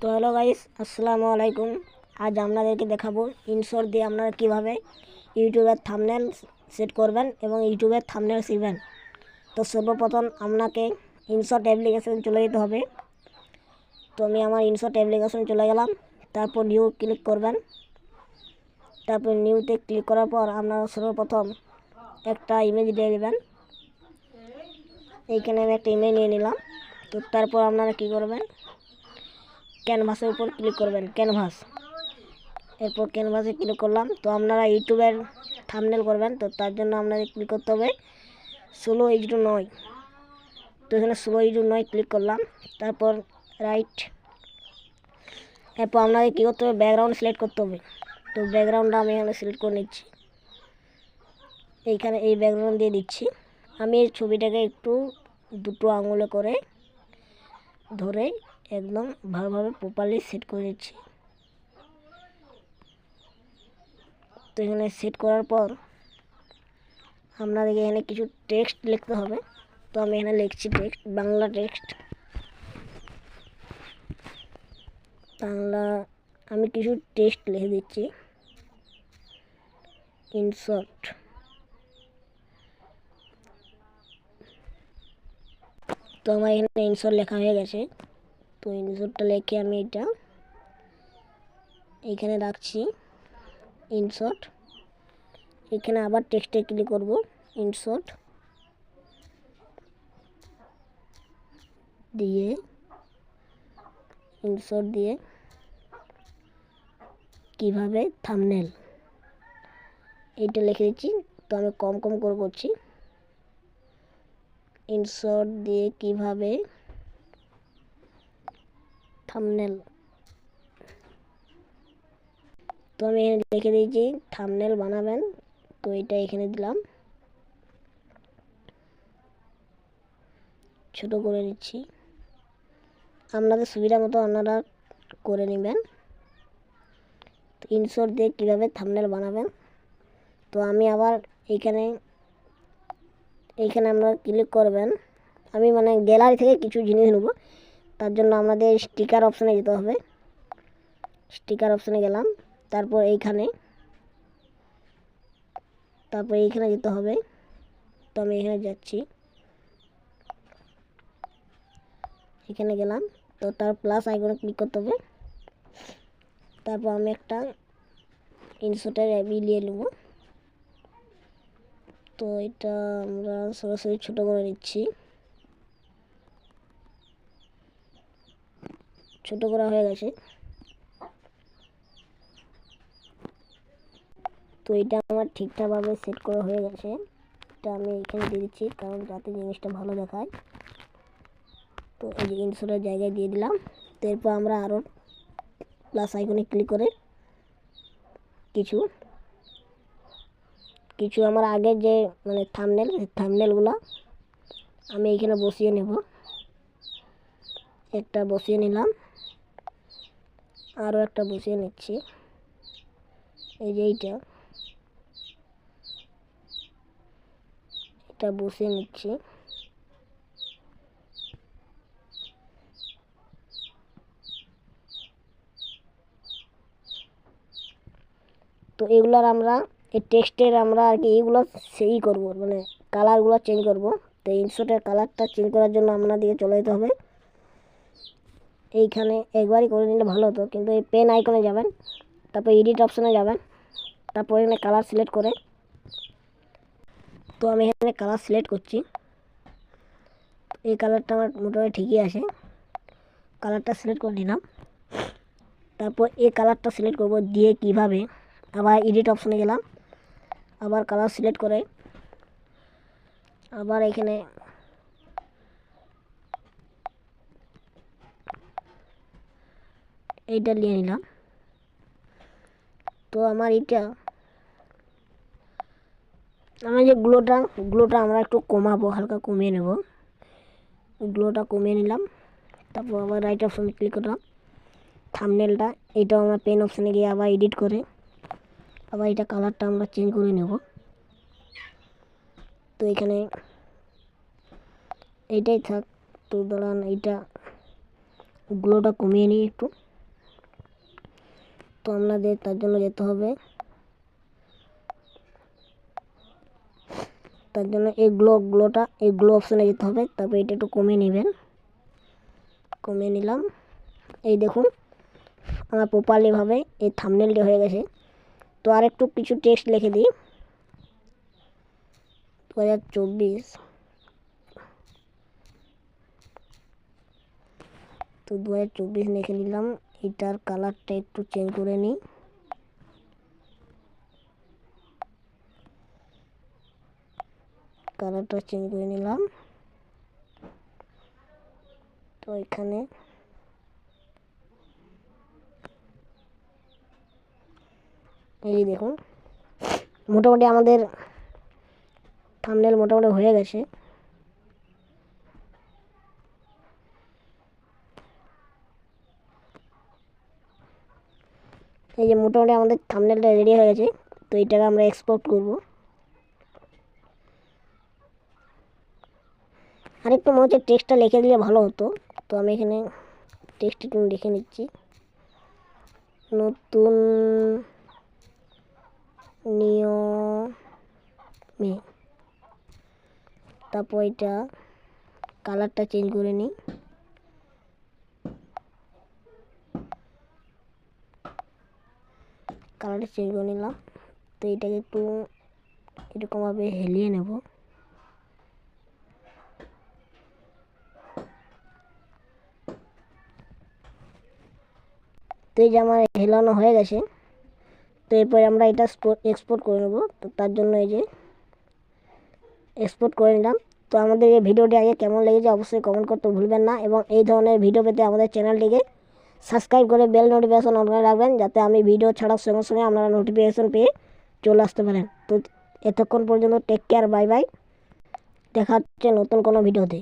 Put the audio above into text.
তো hello guys, আসসালামু আলাইকুম। আজ আপনাদেরকে দেখাবো ইনশট দিয়ে আপনারা কিভাবে ইউটিউবের থাম্বনেল সেট করবেন এবং ইউটিউবের থাম্বনেল শিখবেন। তো সর্বপ্রথম আপনাকে ইনশট অ্যাপ্লিকেশন চলে যেতে হবে। তো আমি আমার ইনশট অ্যাপ্লিকেশন চলে গেলাম, তারপর নিউ ক্লিক করবেন। তারপর নিউতে ক্লিক করার পর আপনারা সর্বপ্রথম একটা ইমেজ দিয়ে নেবেন। এইখানে আমি একটা ইমেজ নিয়ে নিলাম। তো তারপর আপনারা কী করবেন, ক্যানভাসের উপর ক্লিক করবেন, ক্যানভাস। এরপর ক্যানভাসে ক্লিক করলাম। তো আপনারা ইউটিউবের থাম্বনেল করবেন, তো তার জন্য আপনাদের ক্লিক করতে হবে 16:9। তো এখানে 16:9 ক্লিক করলাম, তারপর রাইট। এরপর আপনাদের কী করতে হবে, ব্যাকগ্রাউন্ড সিলেক্ট করতে হবে। তো ব্যাকগ্রাউন্ডটা আমি এখানে সিলেক্ট করে নিচ্ছি, এইখানে এই ব্যাকগ্রাউন্ড দিয়ে দিচ্ছি। আমি এই ছবিটাকে একটু দুটো আঙুলে করে ধরে একদম ভালোভাবে প্রপারলি সেট করে নিচ্ছি। তো এখানে সেট করার পর আপনাদেরকে এখানে কিছু টেক্সট লিখতে হবে। তো আমি এখানে লিখছি টেক্সট, বাংলা টেক্সট, বাংলা। আমি কিছু টেক্সট লিখে দিচ্ছি, ইনশট। তো আমার এখানে ইনশট লেখা হয়ে গেছে। তো ইনশটটা লিখে আমি এটা এইখানে রাখছি, ইনশট। এখানে আবার টেক্সটে ক্লিক করব, ইনশট দিয়ে কিভাবে থাম্বনেল এইটা লিখে দিচ্ছি। তো আমি কম করে করছি, ইনশট দিয়ে কিভাবে থাম্বনেল। তো আমি এখানে লিখে দিয়েছি থাম্বনেল বানাবেন। তো এটা এখানে দিলাম, ছোট করে নিচ্ছি। আপনাদের সুবিধা মতো আপনারা করে নেবেন। তো ইনশট দিয়ে কীভাবে থাম্বনেল বানাবেন। তো আমি আবার এইখানে আপনারা ক্লিক করবেন। আমি গ্যালারি থেকে কিছু জিনিস নেব, তার জন্য আমাদের স্টিকার অপশানে যেতে হবে। স্টিকার অপশানে গেলাম, তারপর এইখানে যেতে হবে। তো আমি এখানে যাচ্ছি, এখানে গেলাম। তো তার প্লাস আইকনে ক্লিক করতে হবে। তারপর আমি একটা ইনশটের অ্যাবি নিয়ে নেব। তো এটা আমরা সরাসরি ছোট করে নিচ্ছি, ছোট করা হয়ে গেছে। তো এটা আমার ঠিকঠাকভাবে সেট করা হয়ে গেছে। এটা আমি এখানে দিয়ে দিচ্ছি, কারণ যাতে জিনিসটা ভালো দেখায়। তো এই যে ইনশটের জায়গায় দিয়ে দিলাম। তো এরপর আমরা আরও প্লাস আইকনে ক্লিক করে কিছু আমার আগের যে থাম্বনেলগুলো আমি এইখানে বসিয়ে নেব। একটা বসিয়ে নিলাম, আরও একটা বসিয়ে নিচ্ছি। এই যে এটা বসিয়ে নিচ্ছি। তো এগুলার আমরা এই টেক্সটের আমরা আর কি এইগুলো সেই করব, কালারগুলো চেঞ্জ করব। তো ইনশটের কালারটা চেঞ্জ করার জন্য আপনাদেরকে চলে যেতে হবে এইখানে। একবারই করে নিলে ভালো হতো, কিন্তু এই পেন আইকনে যাবেন, তারপর এডিট অপশানে যাবেন, তারপর এখানে কালার সিলেক্ট করে। তো আমি এখানে কালার সিলেক্ট করছি। এই কালারটা আমার মোটামুটি ঠিকই আছে, কালারটা সিলেক্ট করে নিলাম। তারপর এই কালারটা সিলেক্ট করব, দিয়ে কিভাবে আবার এডিট অপশানে গেলাম, আবার কালার সিলেক্ট করে আবার এখানে এইটা নিয়ে নিলাম। তো আমার যে গ্লোটা আমরা একটু কমাবো, হালকা কমিয়ে নেব। গ্লোটা কমিয়ে নিলাম। তারপর আবার রাইট অপশানে ক্লিক করলাম, থাম্বনেলটা এইটাও আমরা পেন অপশানে গিয়ে আবার এডিট করে আবার এটা কালারটা আমরা চেঞ্জ করে নেব। তো এখানে এইটাই থাক। তো দাঁড়ান, এইটা গ্লোটা কমিয়ে নিই একটু। তো আপনাদের তার জন্য যেতে হবে, তার জন্য এই গ্লো অপশানে যেতে হবে। তারপর এটা একটু কমিয়ে নেবেন, কমিয়ে নিলাম। এই দেখুন আমার প্রপারলিভাবে এই থাম্বনেলটি হয়ে গেছে। তো আর একটু কিছু টেক্সট লিখে দিই, 2024। তো 2024 লিখে নিলাম। এটার কালারটা একটু চেঞ্জ করে নিই, কালারটা চেঞ্জ করে নিলাম। তো এখানে এই দেখুন মোটামুটি আমাদের থাম্বনেল মোটামুটি হয়ে গেছে। এই যে মোটামুটি আমাদের থাম্বনেলটা রেডি হয়ে গেছে। তো এটাকে আমরা এক্সপোর্ট করব। আরেকটু মনে হচ্ছে টেক্সটটা লিখে দিলে ভালো হতো। তো আমি এখানে টেক্সট একটু লিখে নিচ্ছি, নতুন নিয়মে। তারপর এটা কালারটা চেঞ্জ করে নিই, কালারটা চেঞ্জ করে নিলাম। তো এটাকে একটু এরকমভাবে হেলিয়ে নেব। তো এই যে আমার হেলানো হয়ে গেছে। তো এরপরে আমরা এটা এক্সপোর্ট করে নেব। তো তার জন্য এই যে এক্সপোর্ট করে নিলাম। তো আমাদের এই ভিডিওটি আগে কেমন লেগেছে অবশ্যই কমেন্ট করতে ভুলবেন না, এবং এই ধরনের ভিডিও পেতে আমাদের চ্যানেলটিকে সাবস্ক্রাইব করে বেল নোটিফিকেশন অন করে রাখবেন, যাতে আমি ভিডিও ছাড়ার সঙ্গে সঙ্গে আপনারা নোটিফিকেশন পেয়ে চলে আসতে পারেন। তো এতক্ষণ পর্যন্ত টেক কেয়ার, বাই বাই, দেখা হচ্ছে নতুন কোনো ভিডিওতে।